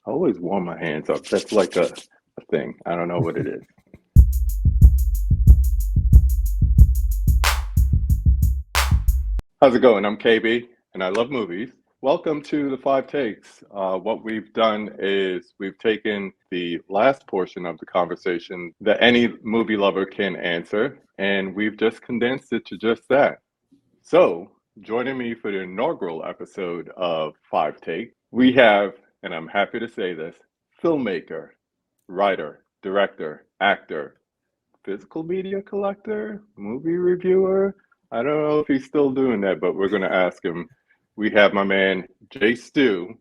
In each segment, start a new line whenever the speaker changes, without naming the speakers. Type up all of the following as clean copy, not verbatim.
I always warm my hands up. That's like a thing. I don't know what it is. How's it going? I'm KB, and I love movies. Welcome to the Five Takes. What we've done is we've taken the last portion of the conversation that any movie lover can answer, and we've just condensed it to just that. So, joining me for the inaugural episode of Five Takes, we have, and I'm happy to say this, filmmaker, writer, director, actor, physical media collector, movie reviewer. I don't know if he's still doing that, but we're going to ask him. We have my man, JStew,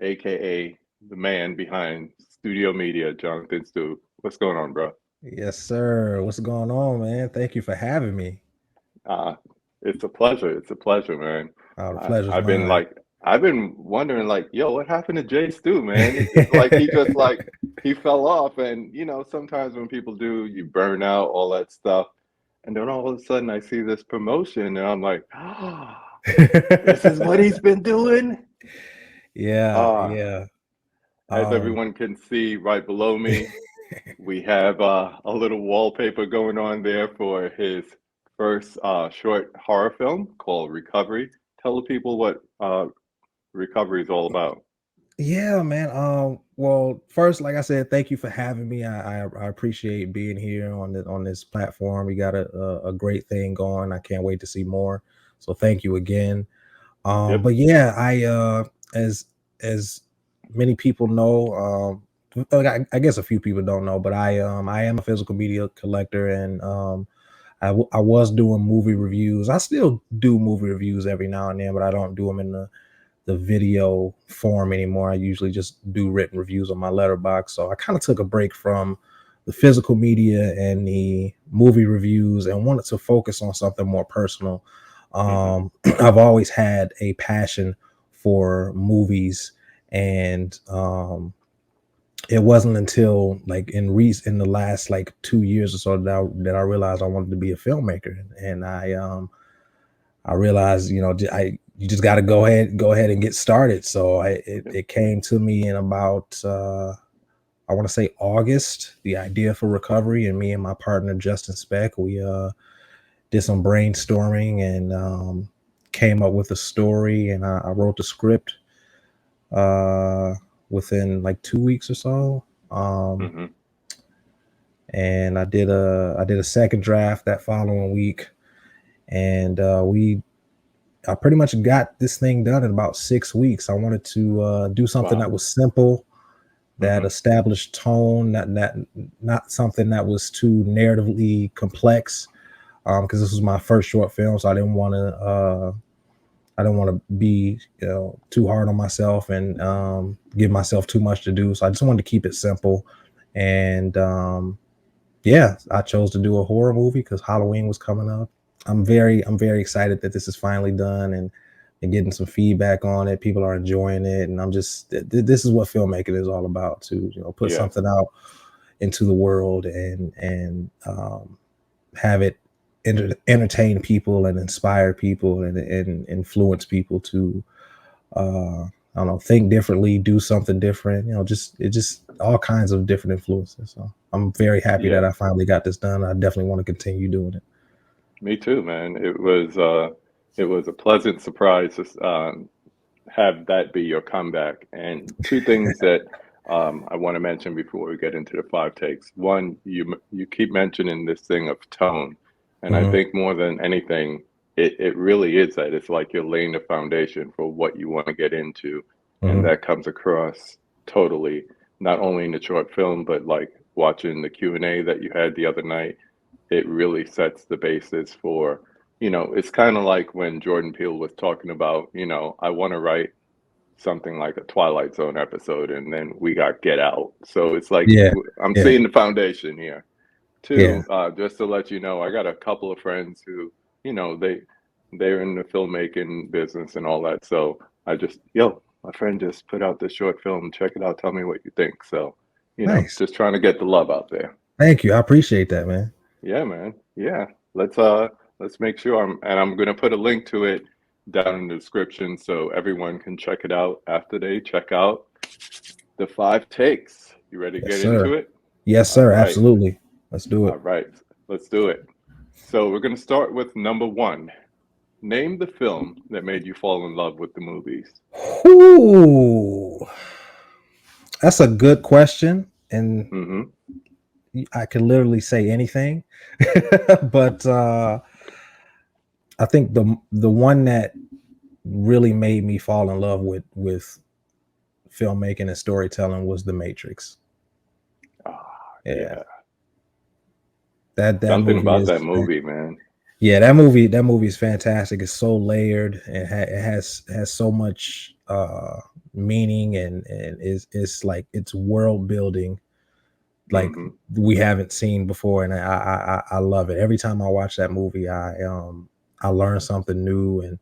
aka the man behind Studio Media, Jonathan Stew. What's going on, bro?
Yes, sir. What's going on, man? Thank you for having me.
Uh, it's a pleasure. It's a pleasure, man.
Oh, the pleasure's
I've been
mine.
like, I've been wondering, like, yo, what happened to Jay Stu, man? It's like he just like he fell off, and sometimes when people do, you burn out, all that stuff, and then all of a sudden I see this promotion, and I'm like, ah, this is what he's been doing.
Yeah,
Ah,
yeah.
as
Um,
everyone can see right below me, we have a little wallpaper going on there for his first short horror film called Recovery. Tell the people what Recovery is all about.
yeah, man. Well, first, like I said, thank you for having me. I appreciate being here on this platform. We got a great thing going. I can't wait to see more. So thank you again.
Yep.
But yeah, as as many people know, I guess a few people don't know, but I am a physical media collector, and I was doing movie reviews. I still do movie reviews every now and then, but I don't do them in the video form anymore. I usually just do written reviews on my letterbox. So I kind of took a break from the physical media and the movie reviews and wanted to focus on something more personal.
Hmm.
I've always had a passion for movies, and it wasn't until like in the last like 2 years or so that I realized I wanted to be a filmmaker, and I realized, you just got to go ahead and get started. So
Yep.
it came to me in about I want to say August, the idea for Recovery, and me and my partner Justin Speck, we did some brainstorming and came up with a story, and I wrote the script uh, within like 2 weeks or so. Um,
Hmm.
and I did a second draft that following week, and we I pretty much got this thing done in about 6 weeks. I wanted to do something that
Wow.
was simple, that
Hmm.
established tone, not something that was too narratively complex. Because this was my first short film, so I didn't want to be too hard on myself and give myself too much to do. So I just wanted to keep it simple, and yeah, I chose to do a horror movie because Halloween was coming up. I'm very excited that this is finally done, and getting some feedback on it. People are enjoying it, and this is what filmmaking is all about, to put
Yeah.
something out into the world and have it entertain people and inspire people and influence people to I don't know, think differently, do something different. Just all kinds of different influences. So I'm very happy that
Yeah.
I finally got this done. I definitely want to continue doing it.
Me too, man. It was a pleasant surprise to have that be your comeback. And two things that I want to mention before we get into the five takes. One, you keep mentioning this thing of tone, and I
Hmm.
think more than anything, it really is that. It's like you're laying the foundation for what you want to get into, and
Hmm.
that comes across totally, not only in the short film, but like watching the Q&A that you had the other night. It really sets the basis for, it's kind of like when Jordan Peele was talking about, I want to write something like a Twilight Zone episode, and then we got Get Out. So it's like
Yeah,
I'm
yeah,
seeing the foundation here.
yeah.
Two, just to let you know, I got a couple of friends who, they're in the filmmaking business and all that. So my friend just put out this short film. Check it out. Tell me what you think. So,
Nice.
just trying to get the love out there.
Thank you. I appreciate that, man.
Yeah, man. Yeah. Let's make sure I'm gonna put a link to it down in the description so everyone can check it out after they check out The five takes. You ready to
Yes,
get
sir.
into it?
Yes,
All
sir.
right.
Absolutely. Let's do
All
it.
right. Let's do it. So we're going to start with number one. Name the film that made you fall in love with the movies.
Ooh, that's a good question, and
Mm-hmm.
I could literally say anything, but I think the one that really made me fall in love with filmmaking and storytelling was The Matrix.
Ah,
Yeah,
yeah.
that
Something
movie
about
is
that movie, man.
yeah, that movie is fantastic. It's so layered and it has so much meaning and is like it's world building like
Mm-hmm.
we haven't seen before, and I love it. Every time I watch that movie, I learn something new, and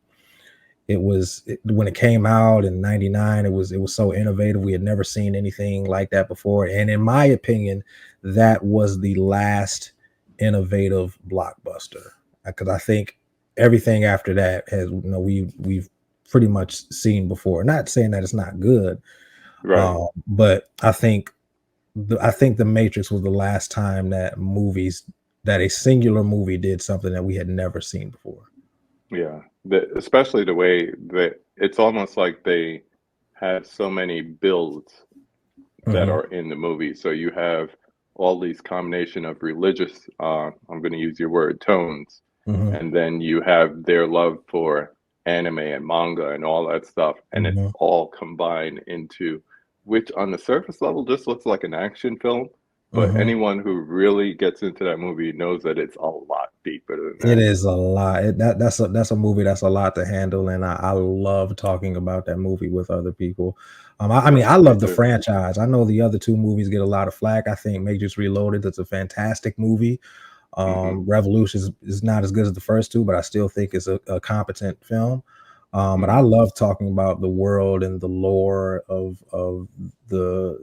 when it came out in '99, it was so innovative. We had never seen anything like that before, and in my opinion, that was the last innovative blockbuster because I think everything after that has we've pretty much seen before. Not saying that it's not good,
Right.
but I think the Matrix was the last time that a singular movie did something that we had never seen before.
Yeah. Especially the way that it's almost like they had so many builds that
Hmm.
are in the movie. So you have all these combination of religious, I'm going to use your word, tones,
Hmm.
and then you have their love for anime and manga and all that stuff, and it's
Hmm.
all combined into which on the surface level just looks like an action film, but
Hmm.
anyone who really gets into that movie knows that it's a lot deeper than
It
that.
is a lot. That's a movie that's a lot to handle, and I love talking about that movie with other people. I mean,
Yeah,
I
me
love the
too.
franchise. I know the other two movies get a lot of flack. I think Matrix Reloaded that's a fantastic movie.
Hmm.
Revolution is not as good as the first two, but I still think it's a competent film. But I
Hmm.
love talking about the world and the lore of the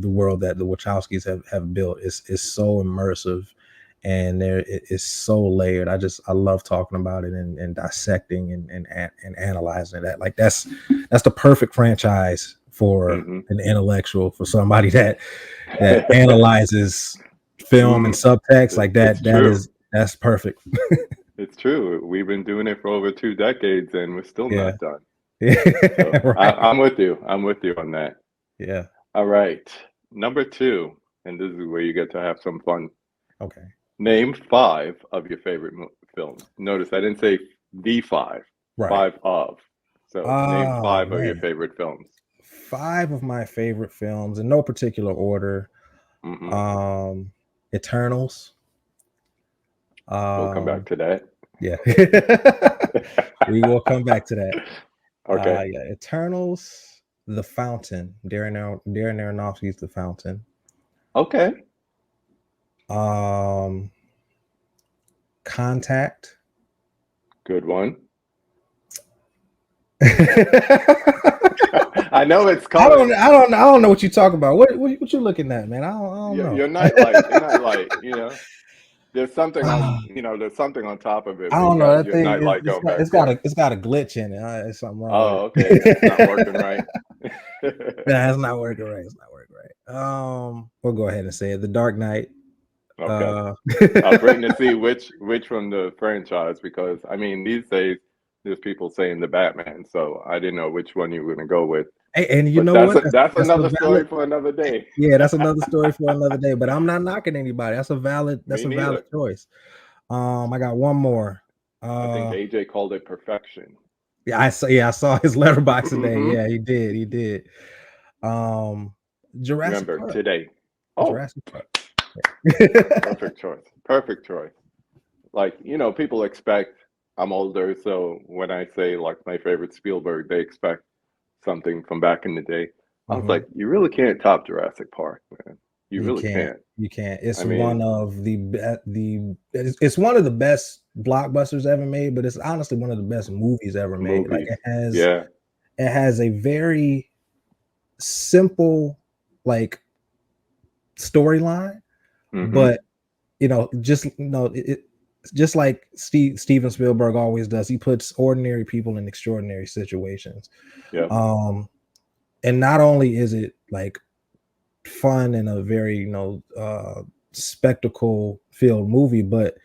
world that the Wachowskis have built. It's so immersive, and it's so layered. I love talking about it and dissecting and analyzing that. Like that's the perfect franchise for
Hmm.
an intellectual, for somebody that analyzes film and
Mm,
subtext like
it's
that.
true.
That's perfect.
It's true. We've been doing it for over 2 decades and we're still
Yeah.
not done. So
Right.
I'm with you. I'm with you on that.
Yeah.
All right. Number two, and this is where you get to have some fun.
Okay.
Name five of your favorite films. Notice I didn't say the five,
Right.
five of. So name
Oh
five of your
man.
favorite films.
Five of my favorite films in no particular order.
Hmm.
Um Eternals.
We'll come back
Um
to that.
yeah. We will come back to that.
Okay.
Yeah, Eternals, The Fountain, Darren Aronofsky's The Fountain.
Okay.
Um Contact.
Good one.
I
I know it's
don't
coming.
I don't know what you talk about. What you looking at, man? I don't know.
Your nightlight, your nightlight, there's something on, there's something on top of it,
I
but you
don't know.
got
That
your
thing
nightlight
it's
going
got
back
it's got
for
a
it.
it's got a glitch in it. There's something wrong with
Oh,
it.
okay. It's not working right.
Nah, it's not working right. It's not working right. We'll go ahead and say it. The Dark Knight.
Okay.
Uh,
I was waiting to see which from the franchise because I mean these days there's people saying the Batman, so I didn't know which one you were gonna go with.
and you
But
know what?
that's
That's a
another
valid.
story for another day.
Yeah, that's another story for another day. But I'm not knocking anybody. That's
Me
a valid
neither.
choice. I got one more.
I think
Uh,
AJ called it perfection.
I saw his letterbox today.
Hmm.
Yeah, he did. Um, Jurassic
Remember
Park.
today. Oh,
Jurassic Park.
perfect choice. Perfect choice. Like, people expect I'm older, so when I say like my favorite Spielberg, they expect something from back in the day. I was
Hmm.
like, you really can't top Jurassic Park, man. You
You
really
can't.
can't.
You can't.
I
It's one
mean,
of it's one of the best blockbusters ever made, but it's honestly one of the best movies ever made. Like
movies. Yeah.
it has a very simple like storyline,
Hmm.
but just like Steven Spielberg always does, he puts ordinary people in extraordinary situations.
Yeah.
Um and not only is it like fun and a very spectacle filled movie, but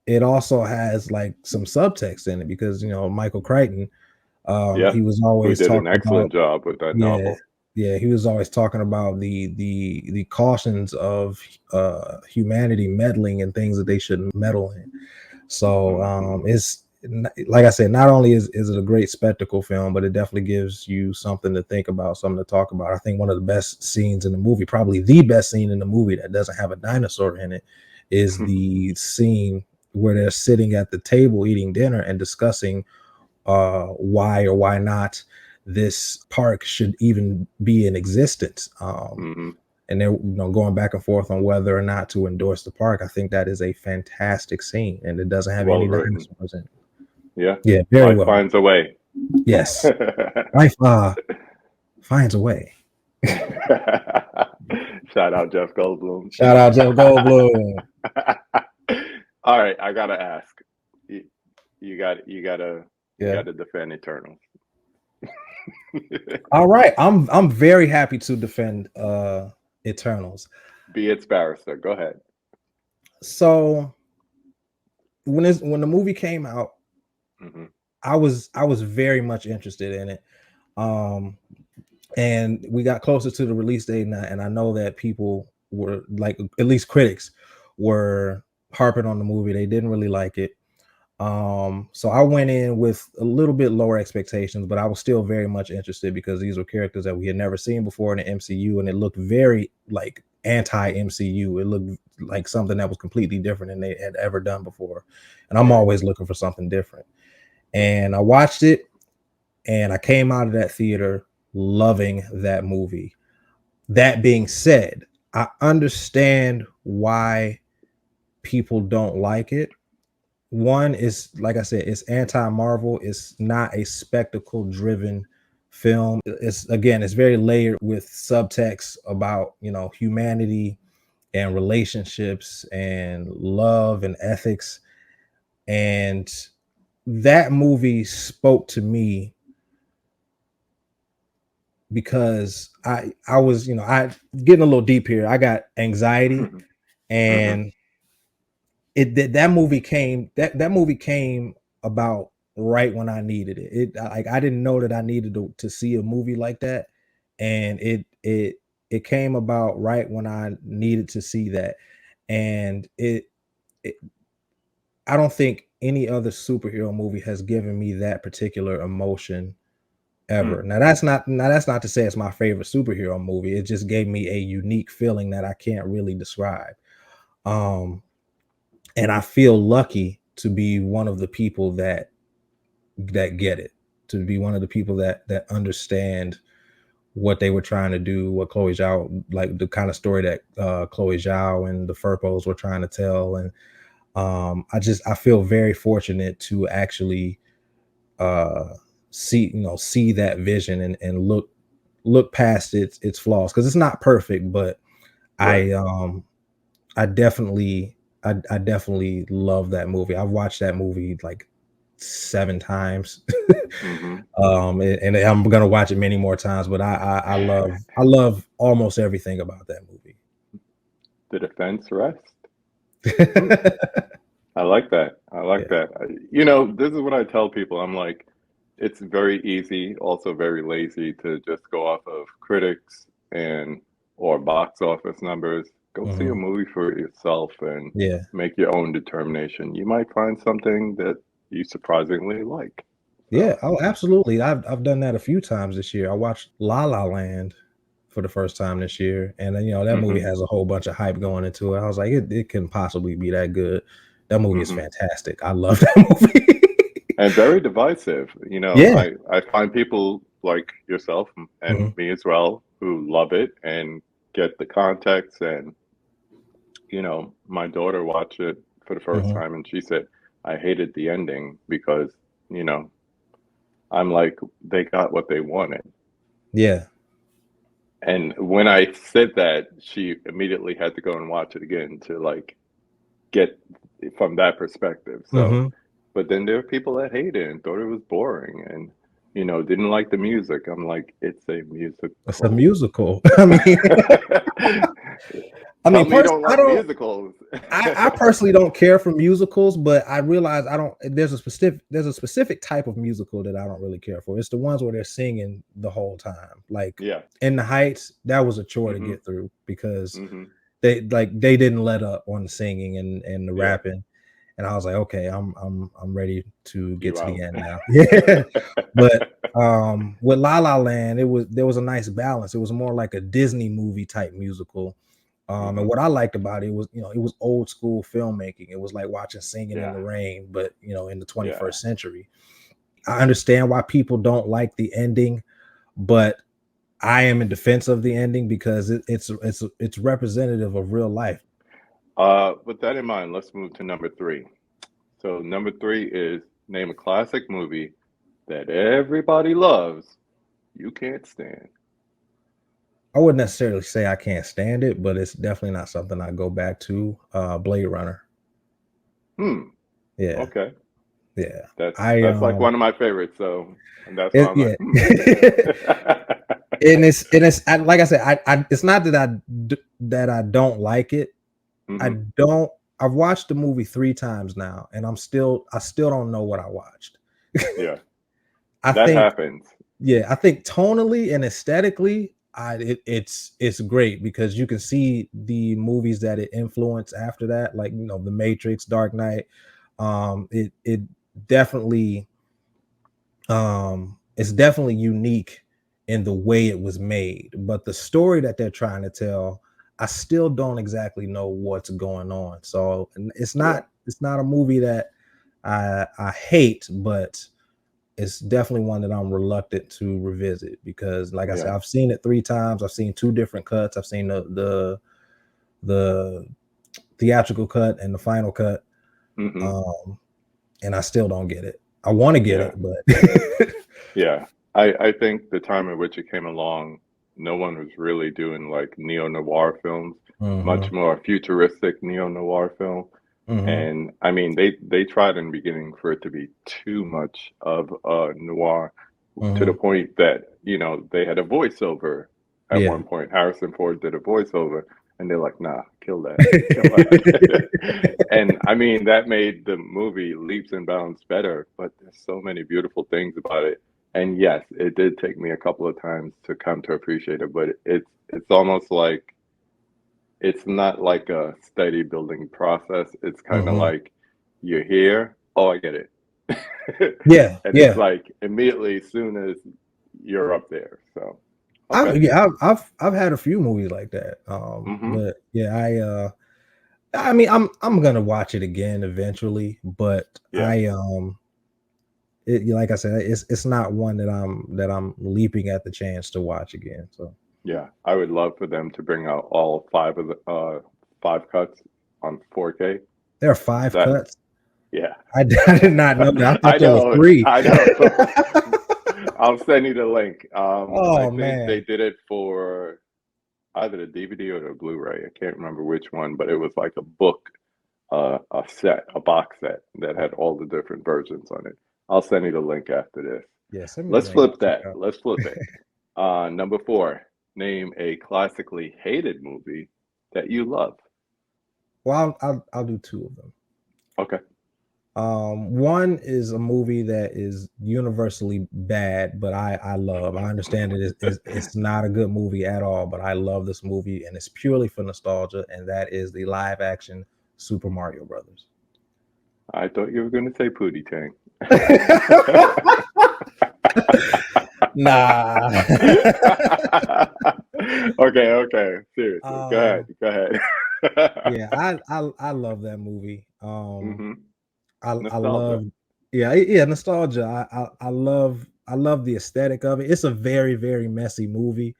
it also has like some subtext in it because Michael Crichton,
Yeah,
he was
who
always
did an
talking about
excellent job with that
yeah
novel.
he was always talking about the cautions of humanity meddling in things that they shouldn't meddle in. So
Mhm.
like I said, not only is it a great spectacle film, but it definitely gives you something to think about, something to talk about. I think one of the best scenes in the movie, probably the best scene in the movie that doesn't have a dinosaur in it, is the scene where they're sitting at the table eating dinner and discussing why or why not this park should even be in existence.
Mhm.
And they're going back and forth on whether or not to endorse the park. I think that is a fantastic scene, and it doesn't have
Well
any
written.
dinosaurs in it.
Yeah.
Yeah, very
Life
well written.
finds a way.
Yes, life finds a way.
Shout out Jeff Goldblum.
Shout out Jeff Goldblum.
All right, I gotta ask. You, you
Yeah.
gotta defend Eternals.
All right, I'm very happy to defend Eternals.
Be its barrister. Go ahead.
So when the movie came out,
Hmm.
I was very much interested in it. Um, and we got closer to the release date, and I know that people were like, at least critics were harping on the movie. They didn't really like it. So I went in with a little bit lower expectations, but I was still very much interested because these were characters that we had never seen before in the MCU, and it looked very like anti-MCU. It looked like something that was completely different than they had ever done before. And I'm
Right.
always looking for something different. And I watched it, and I came out of that theater loving that movie. That being said, I understand why people don't like it. One is, like I said, it's anti-Marvel. It's not a spectacle driven film. It's very layered with subtext about humanity and relationships and love and ethics. And that movie spoke to me because I was I getting a little deep here. I got anxiety,
Hmm.
and that movie came about right when I needed it. Like I didn't know that I needed to see a movie like that, and it came about right when I needed to see that. And it I don't think any other superhero movie has given me that particular emotion ever. Now that's not to say it's my favorite superhero movie. It just gave me a unique feeling that I can't really describe. Um and I feel lucky to be one of the people that get it, to be one of the people that understand what they were trying to do, what Chloe Zhao, like the kind of story that Chloe Zhao and the Furpos were trying to tell. And I feel very fortunate to actually uh see that vision and look past its flaws, because it's not perfect, but
Right.
I I definitely I definitely love that movie. I've watched that movie like 7 times.
Hmm.
And I'm gonna watch it many more times, but I love almost everything about that movie.
The defense rest. Hmm. I like that. I like
Yeah.
that. This is what I tell people. I'm like, it's very easy, also very lazy to just go off of critics and or box office numbers. Go see a
Mhm.
movie for yourself and
Yeah.
make your own determination. You might find something that you surprisingly like.
Yeah.
So,
Oh, absolutely. I've done that a few times this year. I watched La La Land for the first time this year, and then, that movie
hmm
has a whole bunch of hype going into it. I was like, it can possibly be that good. That movie is
hmm
fantastic. I love that movie.
and very divisive.
Yeah.
I find people like yourself and
Mhm.
me as well who love it and get the context. And my daughter watched it for the first
Mhm.
time and she said, I hated the ending because, you know, I'm like, they got what they wanted.
Yeah.
And when I said that, she immediately had to go and watch it again to like get from that perspective. So,
Mhm.
but then there are people that hate it and thought it was boring. And didn't like the music. I'm like, it's a
It's a
musical.
musical. I mean, I
Tell
mean,
me you don't
I
like
don't.
musicals.
I personally don't care for musicals, but I realize I don't. There's a specific type of musical that I don't really care for. It's the ones where they're singing the whole time. Like
Yeah.
In the Heights, that was a chore to
Hmm.
get through because
Hmm.
they didn't let up on the singing and the
Yeah.
rapping, and I was like, okay, I'm ready to get
You
to the
out.
end now. Yeah, but with La La Land, there was a nice balance. It was more like a Disney movie type musical. And
Hmm.
what I liked about it was, it was old school filmmaking. It was like watching Singing in
Yeah.
the Rain, but in the
Yeah.
21st century. I understand why people don't like the ending, but I am in defense of the ending because it's representative of real life.
With that in mind, let's move to number three. So number three is name a classic movie that everybody loves, you can't stand.
I wouldn't necessarily say I can't stand it, but it's definitely not something I go back to. Blade Runner.
Hmm.
Yeah,
Okay.
yeah.
That's
I
that's like one of my favorites. So, and that's why
it,
I'm like,
yeah.
hmm.
Like I said, it's not that that I don't like it. I
Hmm.
don't. I've watched the movie 3 times now, and I still don't know what I watched.
Yeah,
I
that
think,
happens.
yeah, I think tonally and aesthetically, it's great because you can see the movies that it influenced after that, like The Matrix, Dark Knight. It definitely it's definitely unique in the way it was made, but the story that they're trying to tell, I still don't exactly know what's going on. So
Yeah,
it's not a movie that I hate, but it's definitely one that I'm reluctant to revisit because, like I said,
yeah.
I've seen it 3 times. I've seen 2 different cuts. I've seen the theatrical cut and the final cut,
Hmm.
um, and I still don't get it. I want to get
Yeah,
it, but
yeah. I think the time in which it came along, no one was really doing like neo-noir films, much
Mhm,
more futuristic neo-noir film.
mhm.
And I mean, they tried in the beginning for it to be too much of noir to the
Mhm.
point that, they had a voiceover at
Yeah.
one point. Harrison Ford did a voiceover, and they're like, nah, kill that, kill that. And I mean, that made the movie leaps and bounds better, but there's so many beautiful things about it. And yes, it did take me a couple of times to come to appreciate it, but it's almost like it's not like a steady building process. It's kind of
Mhm.
like you're here. Oh, I get it.
Yeah,
And it's
yeah.
like immediately as soon as you're up there. So, okay.
I've had a few movies like that.
Hmm.
But yeah, I mean, I'm gonna watch it again eventually, but
Yeah.
like I said, it's not one that I'm leaping at the chance to watch again. So
Yeah. I would love for them to bring out all five of the five cuts on 4K.
there are 5 cuts.
Yeah.
I did not know that. I thought
I
there were
know.
3.
I know. I'll send you the link. I
Oh
think they
man.
did it for either the DVD or the Blu-ray. I can't remember which one, but it was like a book, a box set that had all the different versions on it. I'll send you the link after this.
Yeah, send me the
Let's
link.
flip
I'll check
that.
it out.
Let's flip it. Number four, name a classically hated movie that you love.
Well, I'll do 2 of them.
Okay.
One is a movie that is universally bad, but I love. I understand it's not a good movie at all, but I love this movie, and it's purely for nostalgia, and that is the live action Super Mario Brothers.
I thought you were going to say Pootie Tang.
Nah.
Okay, okay. Seriously, go ahead.
um,
Go ahead.
yeah, I love that movie.
Hmm.
I
Nostalgia.
love, yeah, nostalgia. I love the aesthetic of it. It's a very messy movie.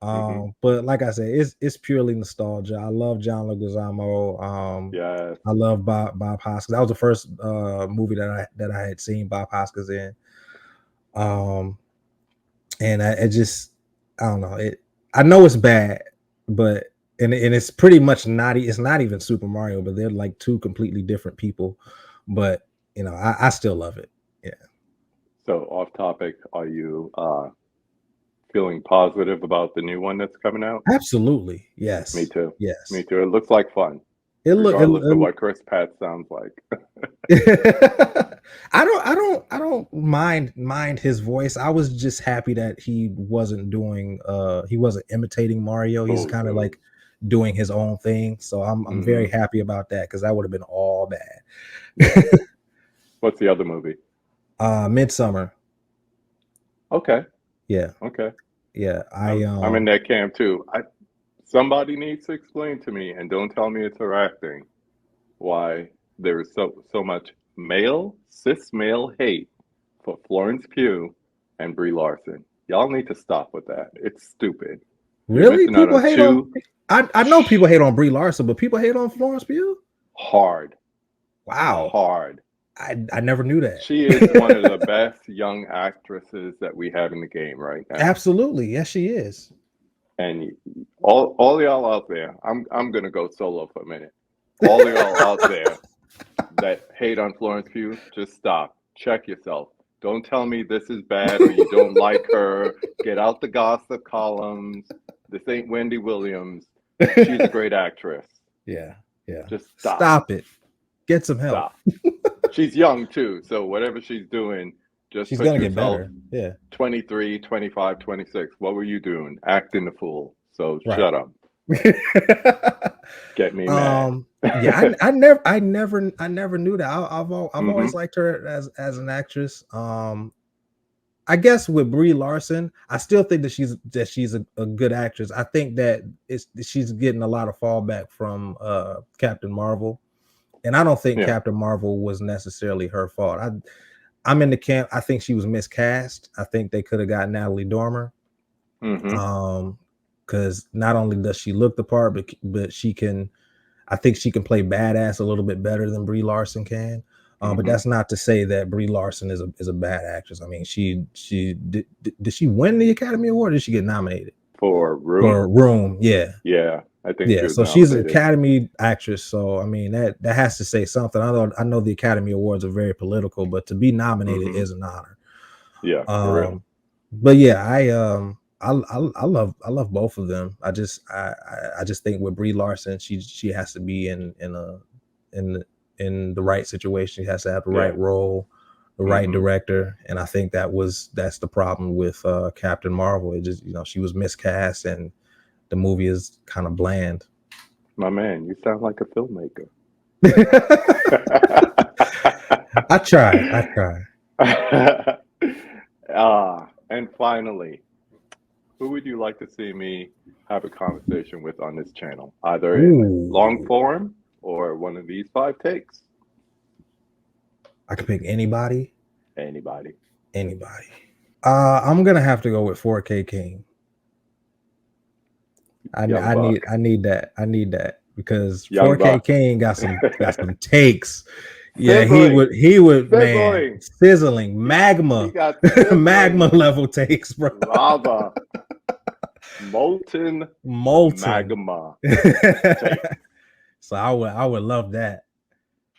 Hmm.
But like I said, it's purely nostalgia. I love John Leguizamo.
Yes.
I love Bob Hoskins. That was the first movie that I had seen Bob Hoskins in. Um, and I just I don't know it. I know it's bad, but and it's pretty much not. It's not even Super Mario, but they're like 2 completely different people. But I still love it. Yeah.
So off topic, are you feeling positive about the new one that's coming out?
Absolutely.
Me
Yes.
too. Me
Yes.
too. It looks like fun,
It look
regardless of what Chris Pratt sounds like.
I don't mind his voice. I was just happy that he wasn't imitating Mario. He's
Cool,
kind of
cool.
like doing his own thing. So I'm very happy about that because that would have been all bad.
Yeah. What's the other movie?
Midsummer.
Okay.
Yeah.
Okay.
Yeah.
I'm in that camp too. Somebody needs to explain to me, and don't tell me it's her acting, why there is so much cis male hate for Florence Pugh and Brie Larson. Y'all need to stop with that. It's stupid. You're
Really?
missing out
People
on
hate on
two
I know people hate on Brie Larson, but people hate on Florence Pugh?
hard,
Wow.
hard.
I never knew that.
She is one of the best young actresses that we have in the game right now.
Absolutely. Yes, she is.
And all y'all out there, I'm gonna go solo for a minute. All y'all out there that hate on Florence Pugh, just stop. Check yourself. Don't tell me this is bad or you don't like her. Get out the gossip columns. This ain't Wendy Williams. She's a great actress.
Yeah.
Just stop.
Stop it. Get some help.
Stop. She's young too, so whatever she's doing, just
She's
put
gonna get
yourself
better. Yeah.
23, 25, 26. What were you doing? Acting the fool. So
Right.
shut up. Get me mad.
Yeah, I never knew that. I've always liked her as an actress. I guess with Brie Larson, I still think that she's a good actress. I think that she's getting a lot of fallback from Captain Marvel, and I don't think Captain Marvel was necessarily her fault. I'm in the camp. I think she was miscast. I think they could have got Natalie Dormer. Because not only does she look the part, but she can. I think she can play badass a little bit better than Brie Larson can. But that's not to say that Brie Larson is a bad actress. I mean, she did she win the Academy Award? Or did she get nominated
for Room?
For Room, yeah.
Yeah, I think.
Yeah, so she's an Academy actress. So I mean, that has to say something. I know the Academy Awards are very political, but to be nominated is an honor.
Yeah, for real.
But yeah, I love both of them. I just think with Brie Larson, she has to be in the right situation. She has to have the right role, the right director, and I think that's the problem with Captain Marvel. It just she was miscast, and the movie is kind of bland.
My man, you sound like a filmmaker.
I try.
And finally, who would you like to see me have a conversation with on this channel? Either in long form or one of these 5 takes?
I can pick anybody.
Anybody.
I'm gonna have to go with 4K King. I need that because
Young
4K
Buck.
King got some takes. Yeah, he would man, sizzling magma magma level takes, bro.
Lava. Molten magma.
So I would love that.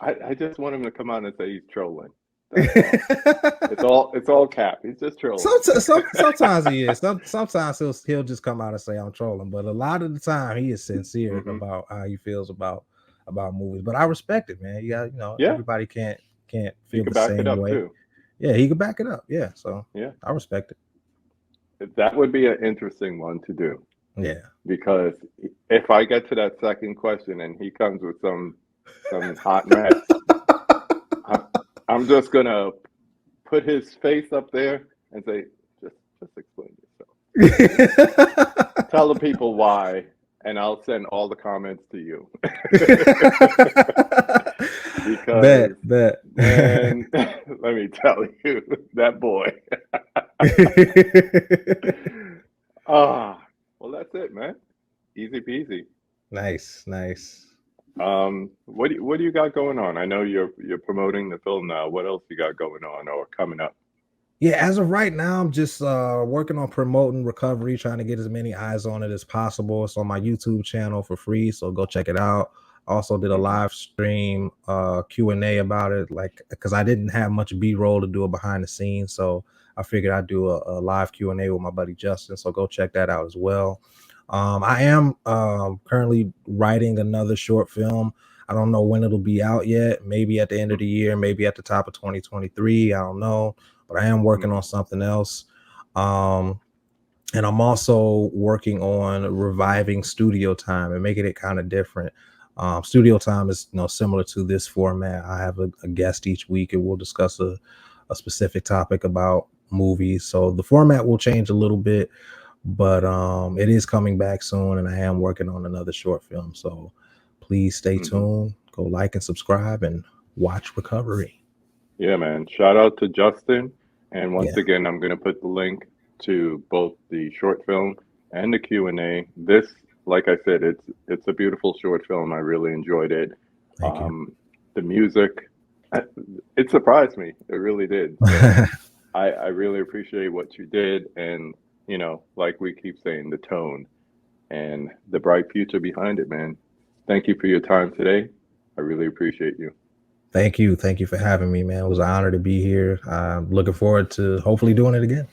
I just want him to come out and say he's trolling. It's all cap. He's just trolling.
Sometimes he is. Sometimes he'll just come out and say I'm trolling, but a lot of the time he is sincere about how he feels about movies. But I respect it, man. Everybody can't feel the same way. Too. Yeah, he could back it up. Yeah, so I respect it.
That would be an interesting one to do.
Yeah,
because if I get to that second question and he comes with some hot mess, I'm just gonna put his face up there and say, just explain yourself. Tell the people why, and I'll send all the comments to you. Because man, let me tell you, that boy. Well, that's it, man. Easy peasy.
Nice.
What do you got going on? I know you're promoting the film now. What else you got going on or coming up?
Yeah, as of right now, I'm just working on promoting Recovery, trying to get as many eyes on it as possible. It's on my YouTube channel for free, so go check it out. Also did a
Mhm.
live stream Q&A about it, like because I didn't have much B-roll to do it behind the scenes, so I figured I'd do a live Q&A with my buddy Justin. So go check that out as well. I am currently writing another short film. I don't know when it'll be out yet. Maybe at the end of the year, maybe at the top of 2023. I don't know, but I am working on
Mhm.
something else. Um, and I'm also working on reviving studio time and making it kind of different. Studio time is, similar to this format. I have a guest each week, and we'll discuss a specific topic about movies. So the format will change a little bit, but it is coming back soon, and I am working on another short film. So please stay
Mhm.
tuned. Go like and subscribe, and watch Recovery.
Yeah, man. Shout out to Justin. And once
Yeah,
again, I'm going to put the link to both the short film and the Q&A. This, like I said, it's a beautiful short film. I really enjoyed it.
thank you.
Um, the music, I- it surprised me. It really did. So I really appreciate what you did. And, like we keep saying, the tone and the bright future behind it, man. Thank you for your time today. I really appreciate you.
Thank you. Thank you for having me, man. It was an honor to be here. I'm looking forward to hopefully doing it again.